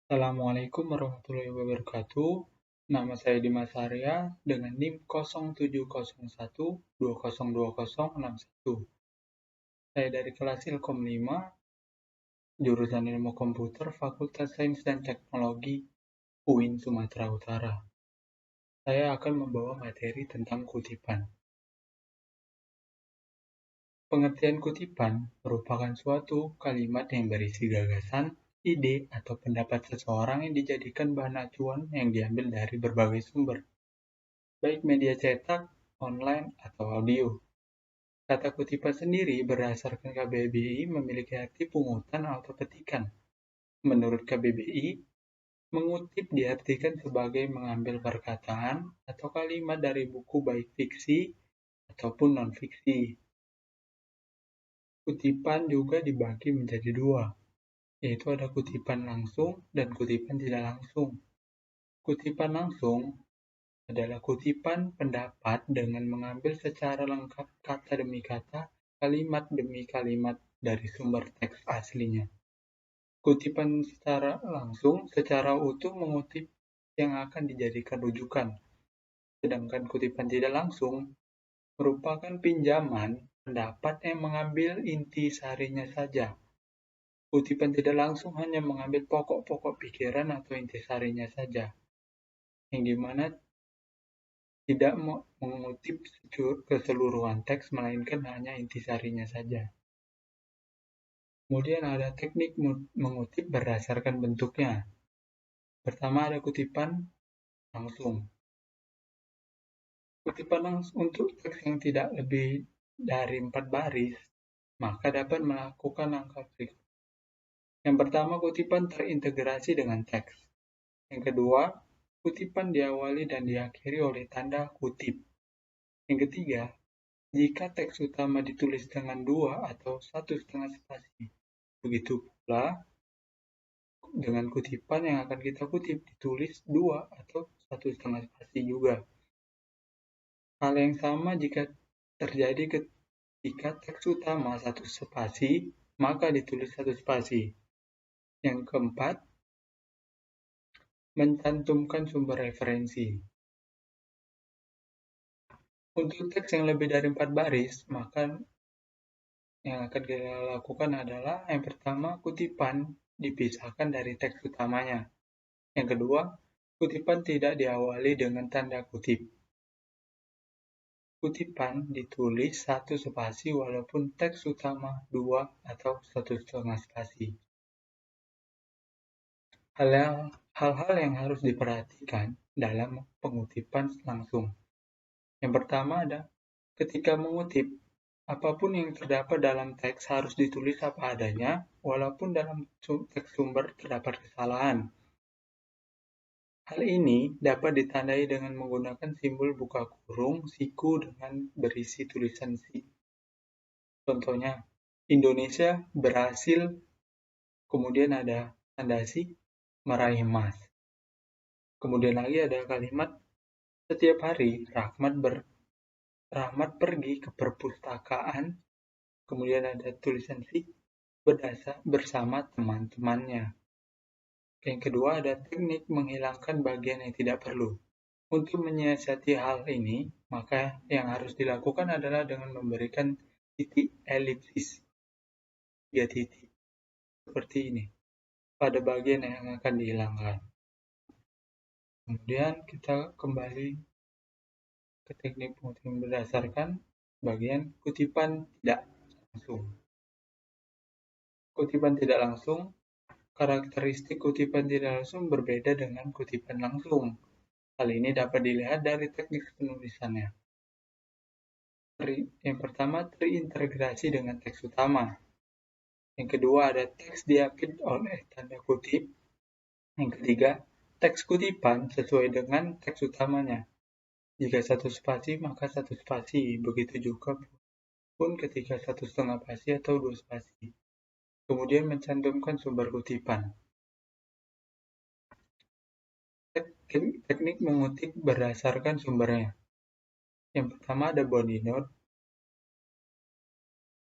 Assalamualaikum warahmatullahi wabarakatuh. Nama saya Dimas Arya dengan NIM 0701202061. Saya dari kelas Ilkom 5, jurusan Ilmu Komputer, Fakultas Sains dan Teknologi, UIN Sumatera Utara. Saya akan membawa materi tentang kutipan. Pengertian kutipan merupakan suatu kalimat yang berisi gagasan, ide, atau pendapat seseorang yang dijadikan bahan acuan yang diambil dari berbagai sumber, baik media cetak, online, atau audio. Kata kutipan sendiri berdasarkan KBBI memiliki arti pungutan atau petikan. Menurut KBBI, mengutip diartikan sebagai mengambil perkataan atau kalimat dari buku baik fiksi ataupun non-fiksi. Kutipan juga dibagi menjadi dua, yaitu ada kutipan langsung dan kutipan tidak langsung. Kutipan langsung adalah kutipan pendapat dengan mengambil secara lengkap kata demi kata, kalimat demi kalimat dari sumber teks aslinya. Kutipan secara langsung secara utuh mengutip yang akan dijadikan rujukan, sedangkan kutipan tidak langsung merupakan pinjaman pendapat yang mengambil inti sarinya saja. Kutipan tidak langsung hanya mengambil pokok-pokok pikiran atau inti sarinya saja, yang dimana tidak mengutip keseluruhan teks, melainkan hanya intisarinya saja. Kemudian ada teknik mengutip berdasarkan bentuknya. Pertama ada kutipan langsung. Kutipan langsung untuk teks yang tidak lebih dari 4 baris, maka dapat melakukan langkah berikut. Yang pertama, kutipan terintegrasi dengan teks. Yang kedua, kutipan diawali dan diakhiri oleh tanda kutip. Yang ketiga, jika teks utama ditulis dengan 2 atau 1,5 spasi. Begitu pula dengan kutipan yang akan kita kutip ditulis 2 atau 1,5 spasi juga. Hal yang sama jika terjadi ketika teks utama 1 spasi, maka ditulis 1 spasi. Yang keempat, mencantumkan sumber referensi. Untuk teks yang lebih dari 4 baris, maka yang akan kita lakukan adalah yang pertama, kutipan dipisahkan dari teks utamanya. Yang kedua, kutipan tidak diawali dengan tanda kutip. Kutipan ditulis 1 spasi walaupun teks utama 2 atau 1,5 spasi. Hal-hal yang harus diperhatikan dalam pengutipan langsung. Yang pertama ada ketika mengutip, apapun yang terdapat dalam teks harus ditulis apa adanya, walaupun dalam teks sumber terdapat kesalahan. Hal ini dapat ditandai dengan menggunakan simbol buka kurung siku dengan berisi tulisan si. Contohnya, Indonesia berhasil, kemudian ada tanda si, meraih emas. Kemudian lagi ada kalimat, setiap hari Rahmat pergi ke perpustakaan, kemudian ada tulisan si, bersama teman-temannya. Yang kedua ada teknik menghilangkan bagian yang tidak perlu. Untuk menyiasati hal ini, maka yang harus dilakukan adalah dengan memberikan titik elipsis, 3 titik, seperti ini, pada bagian yang akan dihilangkan. Kemudian kita kembali ke teknik pengutipan berdasarkan bagian kutipan tidak langsung. Kutipan tidak langsung, karakteristik kutipan tidak langsung berbeda dengan kutipan langsung. Hal ini dapat dilihat dari teknik penulisannya. Yang pertama, terintegrasi dengan teks utama. Yang kedua, ada teks diapit oleh tanda kutip. Yang ketiga, teks kutipan sesuai dengan teks utamanya. Jika 1 spasi, maka 1 spasi. Begitu juga pun ketika 1,5 spasi atau 2 spasi. Kemudian mencantumkan sumber kutipan. Teknik mengutip berdasarkan sumbernya. Yang pertama ada body note.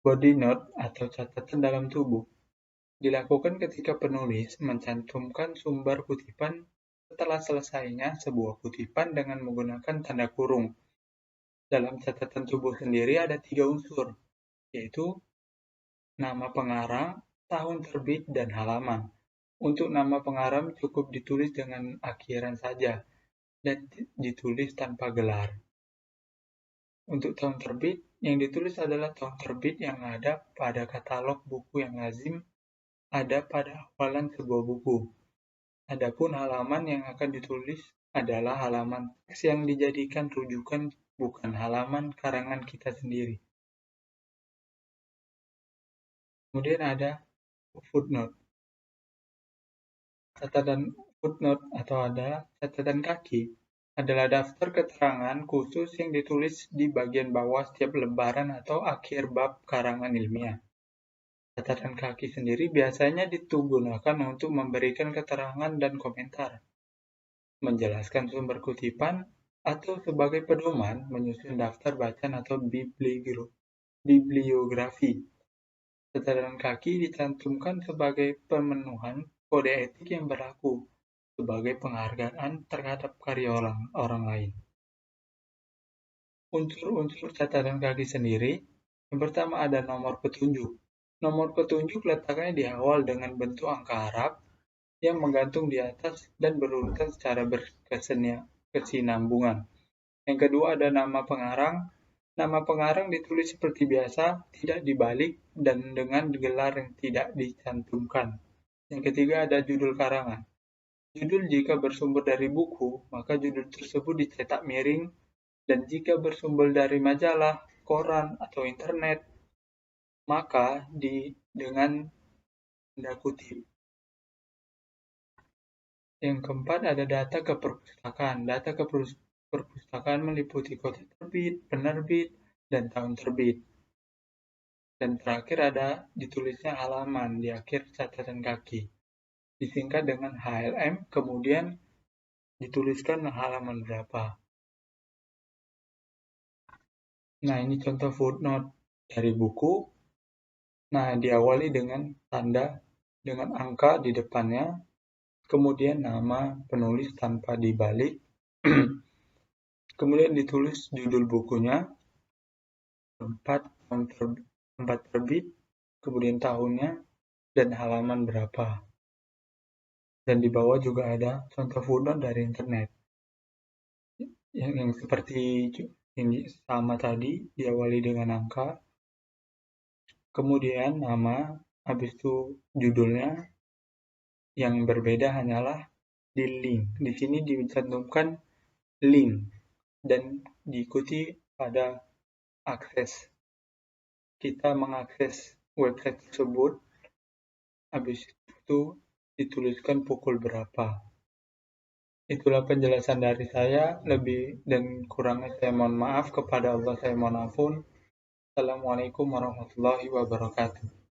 Body note atau catatan dalam tubuh dilakukan ketika penulis mencantumkan sumber kutipan setelah selesainya sebuah kutipan dengan menggunakan tanda kurung. Dalam catatan tubuh sendiri ada 3 unsur, yaitu nama pengarang, tahun terbit, dan halaman. Untuk nama pengarang cukup ditulis dengan akhiran saja dan ditulis tanpa gelar. Untuk tahun terbit, yang ditulis adalah tahun terbit yang ada pada katalog buku yang lazim ada pada awalan sebuah buku. Adapun halaman yang akan ditulis adalah halaman teks yang dijadikan rujukan, bukan halaman karangan kita sendiri. Kemudian ada footnote. Catatan footnote atau ada catatan kaki adalah daftar keterangan khusus yang ditulis di bagian bawah setiap lembaran atau akhir bab karangan ilmiah. Catatan kaki sendiri biasanya digunakan untuk memberikan keterangan dan komentar, menjelaskan sumber kutipan, atau sebagai pedoman menyusun daftar bacaan atau bibliografi. Catatan kaki dicantumkan sebagai pemenuhan kode etik yang berlaku sebagai penghargaan terhadap karya orang lain. Unsur-unsur catatan kaki sendiri, yang pertama ada nomor petunjuk. Nomor petunjuk letaknya di awal dengan bentuk angka Arab yang menggantung di atas dan berurutan secara berkesinambungan. Yang kedua ada nama pengarang. Nama pengarang ditulis seperti biasa, tidak dibalik, dan dengan gelar yang tidak dicantumkan. Yang ketiga ada judul karangan. Judul jika bersumber dari buku, maka judul tersebut dicetak miring, dan jika bersumber dari majalah, koran, atau internet, maka dengan tanda kutip. Yang keempat ada data keperpustakaan. Data keperpustakaan meliputi kota terbit, penerbit, dan tahun terbit. Dan terakhir ada ditulisnya halaman di akhir catatan kaki. Disingkat dengan HLM, kemudian dituliskan halaman berapa. Nah, ini contoh footnote dari buku. Nah, diawali dengan tanda dengan angka di depannya, kemudian nama penulis tanpa dibalik, kemudian ditulis judul bukunya, tempat terbit, kemudian tahunnya, dan halaman berapa. Dan di bawah juga ada contoh footnote dari internet. Yang seperti ini sama tadi, diawali dengan angka, kemudian nama, habis itu judulnya. Yang berbeda hanyalah di link. Di sini dicantumkan link dan diikuti pada akses. Kita mengakses website tersebut, habis itu dituliskan pukul berapa. Itulah penjelasan dari saya, lebih dan kurangnya saya mohon maaf, kepada Allah saya mohon ampun. Assalamualaikum warahmatullahi wabarakatuh.